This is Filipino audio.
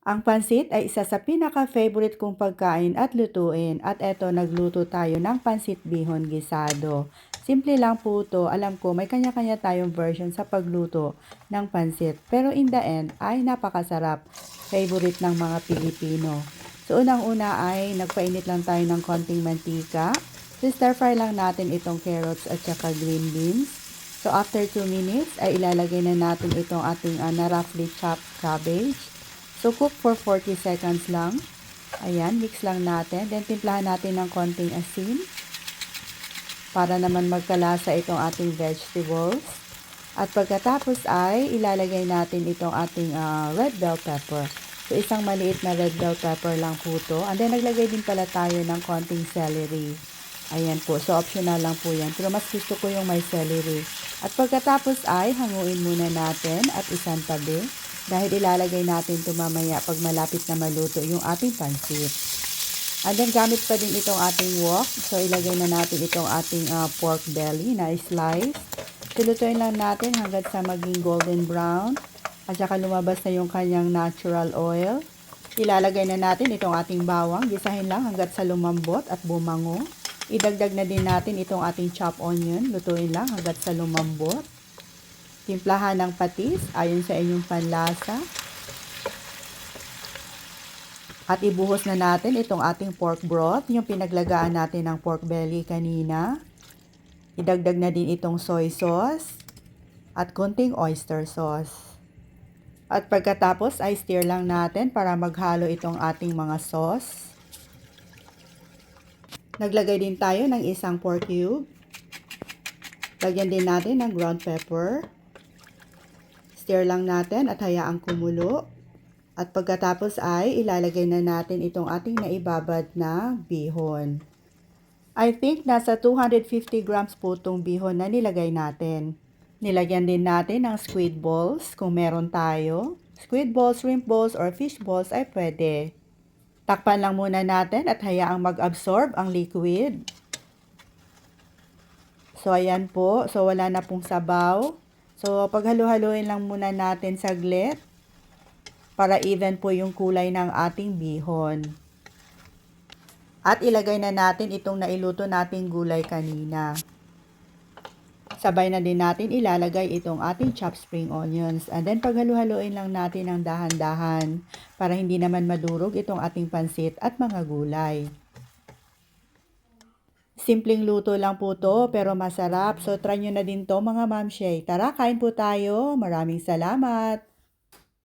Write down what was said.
Ang pansit ay isa sa pinaka-favorite kong pagkain at lutuin at eto nagluto tayo ng pansit bihon gisado. Simple lang po to, alam ko may kanya-kanya tayong version sa pagluto ng pansit pero in the end ay napakasarap, favorite ng mga Pilipino. So unang-una ay nagpainit lang tayo ng konting mantika. So stir fry lang natin itong carrots at saka green beans. So after 2 minutes ay ilalagay na natin itong ating na roughly chopped cabbage. So, cook for 40 seconds lang. Ayan, mix lang natin. Then, timplahan natin ng konting asin para naman magkalasa itong ating vegetables. At pagkatapos ay ilalagay natin itong ating red bell pepper. So, isang maliit na red bell pepper lang po ito. And then, naglagay din pala tayo ng konting celery. Ayan po. So, optional lang po yan. Pero mas gusto ko yung may celery. At pagkatapos ay hanguin muna natin at isang tabi. Dahil ilalagay natin ito mamaya pag malapit na maluto yung ating pansit. And then gamit pa din itong ating wok. So ilagay na natin itong ating pork belly na slice. Silutuin lang natin hanggang sa maging golden brown. At saka lumabas na yung kanyang natural oil. Ilalagay na natin itong ating bawang. Gisahin lang hanggang sa lumambot at bumango. Idagdag na din natin itong ating chopped onion. Lutuin lang hanggang sa lumambot. Timplahan ng patis ayon sa inyong panlasa. At ibuhos na natin itong ating pork broth, yung pinaglagaan natin ng pork belly kanina. Idagdag na din itong soy sauce at konting oyster sauce. At pagkatapos ay stir lang natin para maghalo itong ating mga sauce. Naglagay din tayo ng isang pork cube. Lagyan din natin ng ground pepper. Stir lang natin at hayaang kumulo. At pagkatapos ay ilalagay na natin itong ating naibabad na bihon. I think nasa 250 grams po itong bihon na nilagay natin. Nilagyan din natin ng squid balls kung meron tayo. Squid balls, shrimp balls, or fish balls ay pwede. Takpan lang muna natin at hayaang mag-absorb ang liquid. So ayan po. So wala na pong sabaw. So, paghalo-haloin lang muna natin saglit para even po yung kulay ng ating bihon. At ilagay na natin itong nailuto nating gulay kanina. Sabay na din natin ilalagay itong ating chopped spring onions. And then, paghalo-haloin lang natin ng dahan-dahan para hindi naman madurog itong ating pansit at mga gulay. Simpleng luto lang po to pero masarap. So, try nyo na din to mga mamshay. Tara, kain po tayo. Maraming salamat!